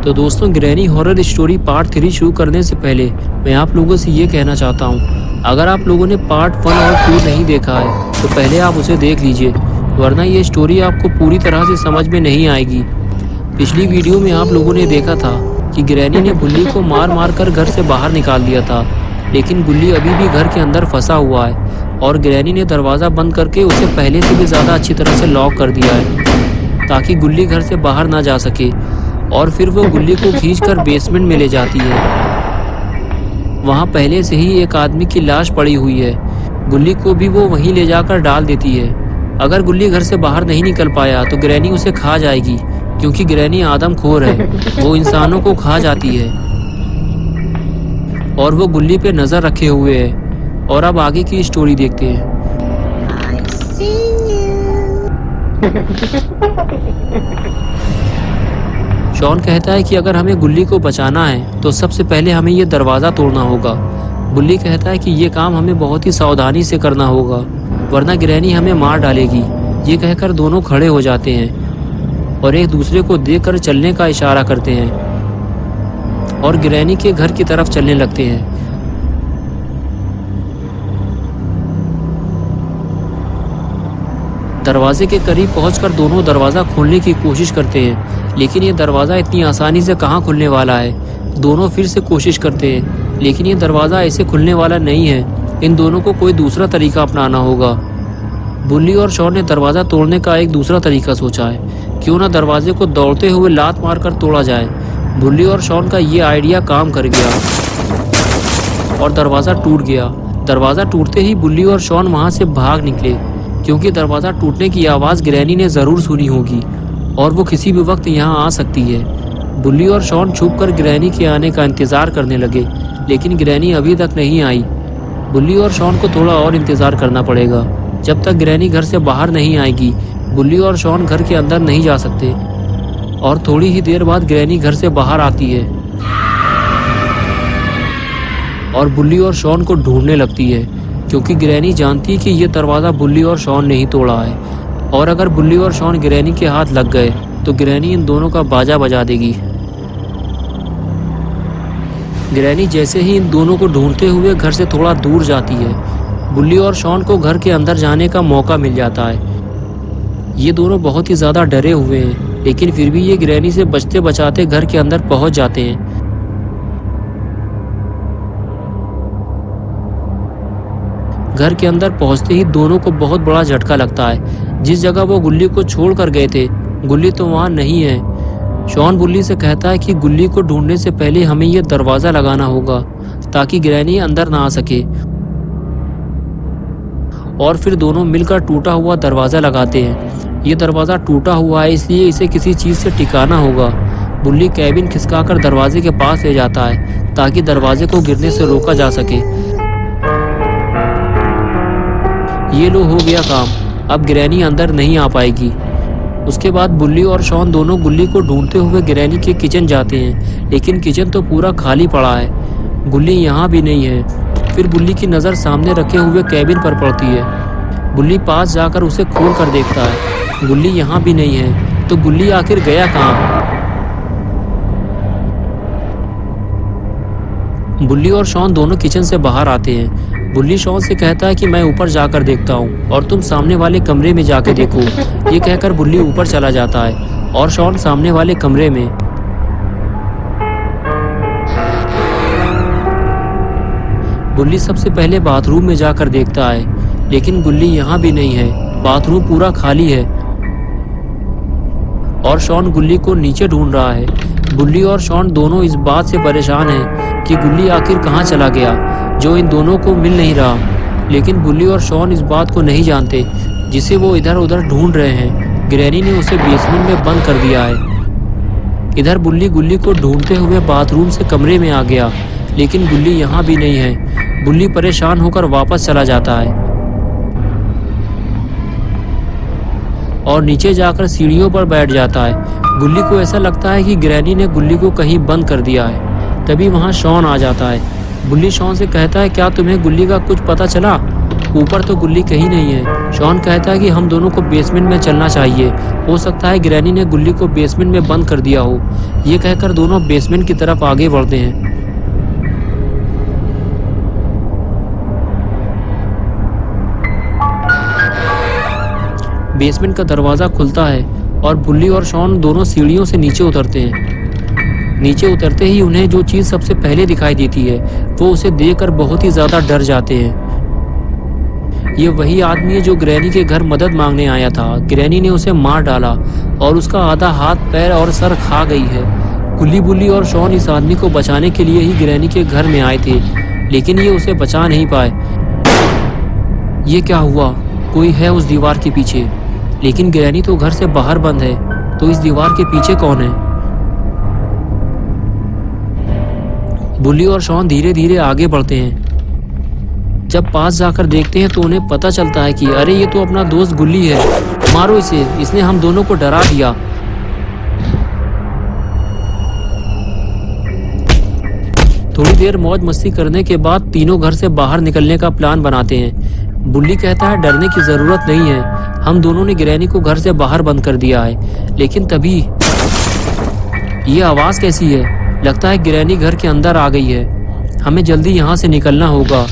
तो दोस्तों, granny horror story part 3 शुरू करने से पहले मैं आप लोगों से ये कहना चाहता हूँ, अगर आप लोगों ने पार्ट 1 और 2 नहीं देखा है तो पहले आप उसे देख लीजिए, वरना ये स्टोरी आपको पूरी तरह से समझ में नहीं आएगी। पिछली वीडियो में आप लोगों ने देखा था कि ग्रैनी ने गुल्ली को मार मार कर घर से बाहर निकाल दिया था, लेकिन गुल्ली अभी भी घर के अंदर फंसा हुआ है और ग्रैनी ने दरवाज़ा बंद करके उसे पहले से भी ज़्यादा अच्छी तरह से लॉक कर दिया है ताकि गुल्ली घर से बाहर ना जा सके। और फिर वो गुल्ली को खींचकर बेसमेंट में ले जाती है। वहाँ पहले से ही एक आदमी की लाश पड़ी हुई है। गुल्ली को भी वो वहीं ले जाकर डाल देती है। अगर गुल्ली घर से बाहर नहीं निकल पाया तो ग्रैनी उसे खा जाएगी, क्योंकि ग्रैनी आदमखोर है, वो इंसानों को खा जाती है। और वो गुल्ली पे नज़र रखे हुए है। और अब आगे की स्टोरी देखते हैं। शॉन कहता है कि अगर हमें गुल्ली को बचाना है तो सबसे पहले हमें ये दरवाज़ा तोड़ना होगा। गुल्ली कहता है कि ये काम हमें बहुत ही सावधानी से करना होगा, वरना ग्रैनी हमें मार डालेगी। ये कहकर दोनों खड़े हो जाते हैं और एक दूसरे को देखकर चलने का इशारा करते हैं और ग्रैनी के घर की तरफ चलने लगते हैं। दरवाजे के करीब पहुंचकर दोनों दरवाज़ा खोलने की कोशिश करते हैं, लेकिन ये दरवाज़ा इतनी आसानी से कहाँ खुलने वाला है। दोनों फिर से कोशिश करते हैं, लेकिन ये दरवाज़ा ऐसे खुलने वाला नहीं है। इन दोनों को कोई दूसरा तरीका अपनाना होगा। बुल्ली और शॉन ने दरवाज़ा तोड़ने का एक दूसरा तरीका सोचा है। क्यों ना दरवाजे को दौड़ते हुए लात मारकर तोड़ा जाए। बुल्ली और शॉन का ये आइडिया काम कर गया और दरवाज़ा टूट गया। दरवाज़ा टूटते ही बुल्ली और शॉन वहाँ से भाग निकले, क्योंकि दरवाज़ा टूटने की आवाज़ ग्रैनी ने ज़रूर सुनी होगी और वो किसी भी वक्त यहाँ आ सकती है। बुल्ली और शॉन छुपकर ग्रैनी के आने का इंतज़ार करने लगे, लेकिन ग्रैनी अभी तक नहीं आई। बुल्ली और शॉन को थोड़ा और इंतज़ार करना पड़ेगा। जब तक ग्रैनी घर से बाहर नहीं आएगी, बुल्ली और शॉन घर के अंदर नहीं जा सकते। और थोड़ी ही देर बाद ग्रैनी घर से बाहर आती है और बुल्ली और शॉन को ढूंढने लगती है, क्योंकि ग्रैनी जानती है कि ये दरवाज़ा बुल्ली और शॉन ने ही तोड़ा है। और अगर बुल्ली और शॉन ग्रैनी के हाथ लग गए तो ग्रैनी इन दोनों का बाजा बजा देगी। ग्रैनी जैसे ही इन दोनों को ढूंढते हुए घर से थोड़ा दूर जाती है, बुल्ली और शॉन को घर के अंदर जाने का मौका मिल जाता है। ये दोनों बहुत ही ज़्यादा डरे हुए हैं, लेकिन फिर भी ये ग्रैनी से बचते बचाते घर के अंदर पहुंच जाते हैं। घर के अंदर पहुंचते ही दोनों को बहुत बड़ा झटका लगता है। जिस जगह वो गुल्ली को छोड़ कर गए थे, गुल्ली तो वहाँ नहीं है। शॉन बुल्ली से कहता है कि गुल्ली को ढूंढने से पहले हमें यह दरवाज़ा लगाना होगा ताकि ग्रैनी अंदर ना आ सके। और फिर दोनों मिलकर टूटा हुआ दरवाज़ा लगाते हैं। ये दरवाज़ा टूटा हुआ है, इसलिए इसे किसी चीज़ से टिकाना होगा। बुल्ली कैबिन खिसकाकर दरवाजे के पास ले जाता है ताकि दरवाजे को गिरने से रोका जा सके। ये लो, हो गया काम। अब ग्रैनी अंदर नहीं आ पाएगी। उसके बाद बुल्ली और शॉन दोनों गुल्ली को ढूंढते हुए ग्रैनी के किचन जाते हैं, लेकिन किचन तो पूरा खाली पड़ा है। गुल्ली यहाँ भी नहीं है। फिर बुल्ली की नज़र सामने रखे हुए कैबिन पर पड़ती है। बुल्ली पास जाकर उसे खोल कर देखता है। गुल्ली यहाँ भी नहीं है। तो गुल्ली आखिर गया कहाँ? बुल्ली और शॉन दोनों किचन से बाहर आते हैं। बुल्ली शॉन से कहता है कि मैं ऊपर जाकर देखता हूँ और तुम सामने वाले कमरे में जाके देखो। ये कहकर बुल्ली ऊपर चला जाता है और शॉन सामने वाले कमरे में। बुल्ली सबसे पहले बाथरूम में जाकर देखता है, लेकिन गुल्ली यहाँ भी नहीं है। बाथरूम पूरा खाली है और शॉन गुल्ली को नीचे ढूंढ रहा है। बुल्ली और शॉन दोनों इस बात से परेशान हैं कि गुल्ली आखिर कहाँ चला गया, जो इन दोनों को मिल नहीं रहा। लेकिन बुल्ली और शॉन इस बात को नहीं जानते, जिसे वो इधर उधर ढूंढ रहे हैं। ग्रैनी ने उसे बेसमेंट में बंद कर दिया है। इधर बुल्ली गुल्ली को ढूंढते हुए बाथरूम से कमरे में आ गया, लेकिन गुल्ली यहाँ भी नहीं है। बुल्ली परेशान होकर वापस चला जाता है और नीचे जाकर सीढ़ियों पर बैठ जाता है। गुल्ली को ऐसा लगता है कि ग्रैनी ने गुल्ली को कहीं बंद कर दिया है। तभी वहाँ शॉन आ जाता है। बुल्ली शॉन से कहता है, क्या तुम्हें गुल्ली का कुछ पता चला? ऊपर तो गुल्ली कहीं नहीं है। शॉन कहता है कि हम दोनों को बेसमेंट में चलना चाहिए, हो सकता है ग्रैनी ने गुल्ली को बेसमेंट में बंद कर दिया हो। ये कहकर दोनों बेसमेंट की तरफ आगे बढ़ते हैं। बेसमेंट का दरवाजा खुलता है और बुल्ली और शॉन दोनों सीढ़ियों से नीचे उतरते हैं। नीचे उतरते ही उन्हें जो चीज सबसे पहले दिखाई देती है वो उसे देखकर बहुत ही ज्यादा डर जाते हैं। ये वही आदमी है जो ग्रैनी के घर मदद मांगने आया था। ग्रैनी ने उसे मार डाला और उसका आधा हाथ, पैर और सर खा गई है। गुल्ली, बुल्ली और शॉन इस आदमी को बचाने के लिए ही ग्रैनी के घर में आए थे, लेकिन ये उसे बचा नहीं पाए। ये क्या हुआ? कोई है उस दीवार के पीछे, लेकिन ग्रैनी तो घर से बाहर बंद है, तो इस दीवार के पीछे कौन है? बुल्ली और शॉन धीरे धीरे आगे बढ़ते हैं। जब पास जाकर देखते हैं तो उन्हें पता चलता है कि अरे ये तो अपना दोस्त गुल्ली है, मारो इसे, इसने हम दोनों को डरा दिया। थोड़ी देर मौज मस्ती करने के बाद तीनों घर से बाहर निकलने का प्लान बनाते हैं। बुल्ली कहता है डरने की जरूरत नहीं है, हम दोनों ने ग्रैनी को घर से बाहर बंद कर दिया है। लेकिन तभी ये आवाज कैसी है? लगता है ग्रैनी घर के अंदर आ गई है, हमें जल्दी यहाँ से निकलना होगा।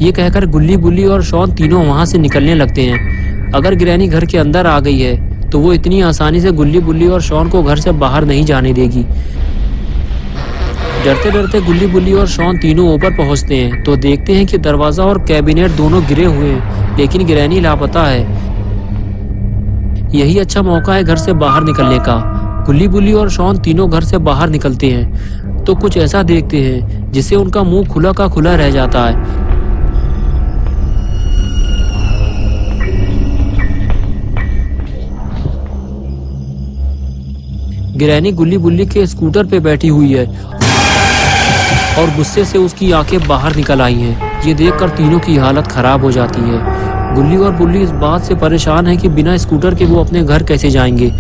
ये कहकर गुल्ली, बुल्ली और शॉन तीनों वहाँ से निकलने लगते हैं। अगर ग्रैनी घर के अंदर आ गई है तो वो इतनी आसानी से गुल्ली, बुल्ली और शॉन को घर से बाहर नहीं जाने देगी। डरते डरते गुल्ली, बुल्ली और शॉन तीनों ऊपर पहुँचते हैं तो देखते हैं कि दरवाजा और कैबिनेट दोनों गिरे हुए हैं, लेकिन ग्रैनी लापता है। यही अच्छा मौका है घर से बाहर निकलने का। गुल्ली, बुल्ली और शॉन तीनों घर से बाहर निकलते हैं तो कुछ ऐसा देखते हैं जिससे उनका मुंह खुला का खुला रह जाता है। ग्रैनी गुल्ली, बुल्ली के स्कूटर पे बैठी हुई है और गुस्से से उसकी आंखें बाहर निकल आई हैं। ये देखकर तीनों की हालत खराब हो जाती है। गुल्ली और बुल्ली इस बात से परेशान है कि बिना स्कूटर के वो अपने घर कैसे जाएंगे,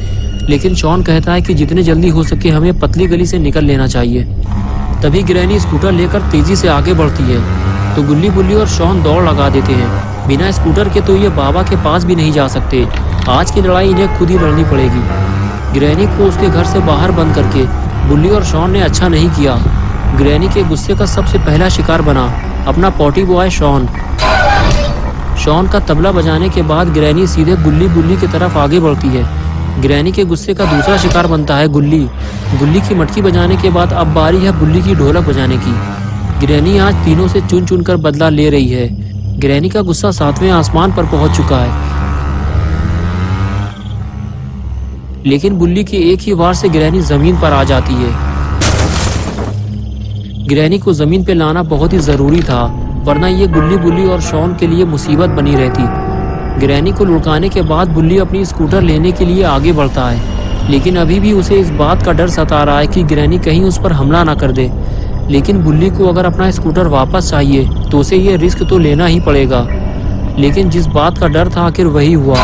लेकिन शॉन कहता है कि जितने जल्दी हो सके हमें पतली गली से निकल लेना चाहिए। तभी ग्रैनी स्कूटर लेकर तेजी से आगे बढ़ती है तो गुल्ली, बुल्ली और शॉन दौड़ लगा देते हैं। बिना स्कूटर के तो ये बाबा के पास भी नहीं जा सकते। आज की लड़ाई इन्हें खुद ही लड़नी पड़ेगी। ग्रैनी को उसके घर से बाहर बंद करके बुल्ली और शॉन ने अच्छा नहीं किया। ग्रैनी के गुस्से का सबसे पहला शिकार बना अपना पॉटी बॉय शॉन। शॉन का तबला बजाने के बाद ग्रैनी सीधे गुल्ली, बुल्ली की तरफ आगे बढ़ती है। ग्रैनी के गुस्से का दूसरा शिकार बनता है गुल्ली। गुल्ली की मटकी बजाने के बाद अब बारी है बुल्ली की ढोलक बजाने की। ग्रैनी आज तीनों से चुन चुन कर बदला ले रही है। ग्रैनी का गुस्सा 7वें आसमान पर पहुंच चुका है, लेकिन बुल्ली की एक ही वार से ग्रैनी जमीन पर आ जाती है। ग्रैनी को जमीन पे लाना बहुत ही जरूरी था, वरना ये गुल्ली, बुल्ली और शॉन के लिए मुसीबत बनी रहती। ग्रैनी को लुढ़काने के बाद बुल्ली अपनी स्कूटर लेने के लिए आगे बढ़ता है, लेकिन अभी भी उसे इस बात का डर सता रहा है कि ग्रैनी कहीं उस पर हमला ना कर दे। लेकिन बुल्ली को अगर अपना स्कूटर वापस चाहिए तो उसे ये रिस्क तो लेना ही पड़ेगा। लेकिन जिस बात का डर था आखिर वही हुआ।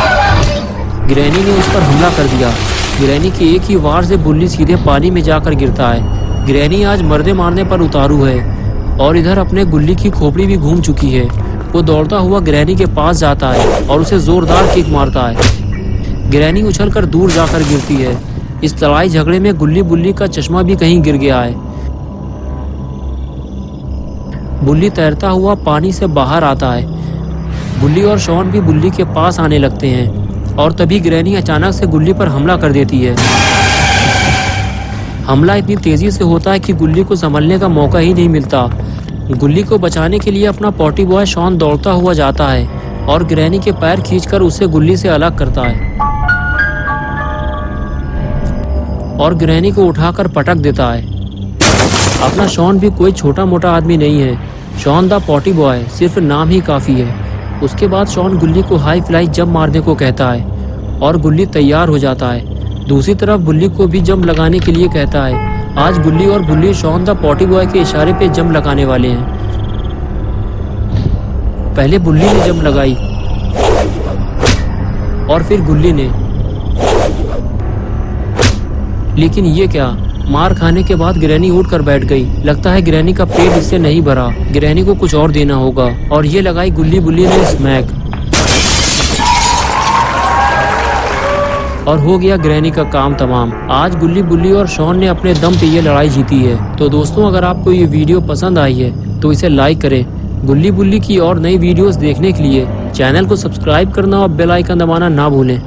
ग्रैनी ने उस पर हमला कर दिया। ग्रैनी की एक ही वार से बुल्ली सीधे पानी में जाकर गिरता है। ग्रैनी आज मर्दे मारने पर उतारू है और इधर अपने गुल्ली की खोपड़ी भी घूम चुकी है। वो दौड़ता हुआ ग्रैनी के पास जाता है और उसे जोरदार किक मारता है। ग्रैनी उछलकर दूर जाकर गिरती है। इस लड़ाई झगड़े में गुल्ली, बुल्ली का चश्मा भी कहीं गिर गया है। बुल्ली तैरता हुआ पानी से बाहर आता है। बुल्ली और शॉन भी बुल्ली के पास आने लगते हैं और तभी ग्रैनी अचानक से गुल्ली पर हमला कर देती है। हमला इतनी तेजी से होता है कि गुल्ली को संभलने का मौका ही नहीं मिलता। गुल्ली को बचाने के लिए अपना पॉटी बॉय शॉन दौड़ता हुआ जाता है और ग्रैनी के पैर खींचकर उसे गुल्ली से अलग करता है और ग्रैनी को उठाकर पटक देता है। अपना शॉन भी कोई छोटा मोटा आदमी नहीं है। शॉन द पॉटी बॉय सिर्फ नाम ही काफी है। उसके बाद शॉन गुल्ली को हाई फ्लाई जंप मारने को कहता है और गुल्ली तैयार हो जाता है। दूसरी तरफ बुल्ली को भी जंप लगाने के लिए कहता है। आज गुल्ली और बुल्ली शॉन द पॉटी बॉय के इशारे पे जंप लगाने वाले हैं। पहले बुल्ली ने जंप लगाई और फिर गुल्ली ने, लेकिन ये क्या, मार खाने के बाद ग्रैनी उठ कर बैठ गई। लगता है ग्रैनी का पेट इससे नहीं भरा, ग्रैनी को कुछ और देना होगा। और ये लगाई गुल्ली बुल्ली ने स्मैक, और हो गया ग्रैनी का काम तमाम। आज गुल्ली बुल्ली और शॉन ने अपने दम पे ये लड़ाई जीती है। तो दोस्तों, अगर आपको ये वीडियो पसंद आई है तो इसे लाइक करें। गुल्ली बुल्ली की और नई वीडियोस देखने के लिए चैनल को सब्सक्राइब करना और बेल आइकन दबाना ना भूलें।